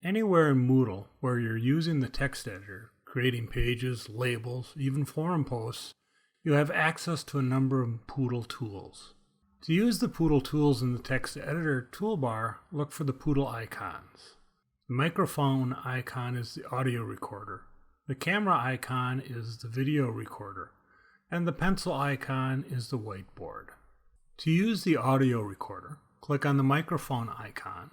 Anywhere in Moodle where you're using the text editor, creating pages, labels, even forum posts, you have access to a number of Poodll tools. To use the Poodll tools in the text editor toolbar, look for the Poodll icons. The microphone icon is the audio recorder. The camera icon is the video recorder. And the pencil icon is the whiteboard. To use the audio recorder, click on the microphone icon.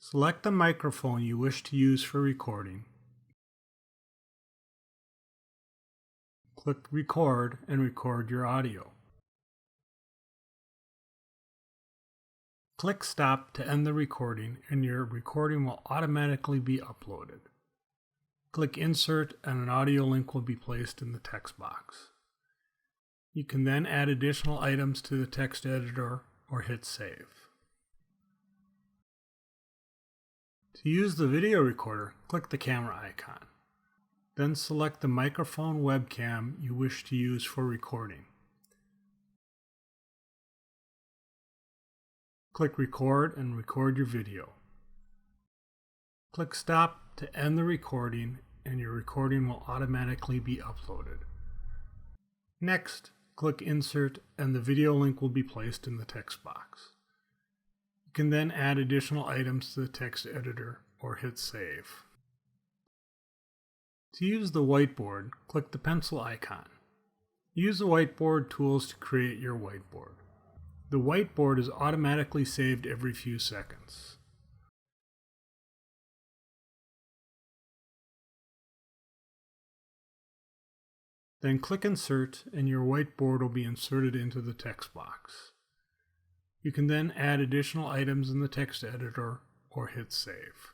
Select the microphone you wish to use for recording. Click Record and record your audio. Click Stop to end the recording and your recording will automatically be uploaded. Click Insert and an audio link will be placed in the text box. You can then add additional items to the text editor or hit Save. To use the video recorder, click the camera icon. Then select the microphone webcam you wish to use for recording. Click Record and record your video. Click Stop to end the recording and your recording will automatically be uploaded. Next, click Insert and the video link will be placed in the text box. You can then add additional items to the text editor or hit Save. To use the whiteboard, click the pencil icon. Use the whiteboard tools to create your whiteboard. The whiteboard is automatically saved every few seconds. Then click Insert and your whiteboard will be inserted into the text box. You can then add additional items in the text editor or hit Save.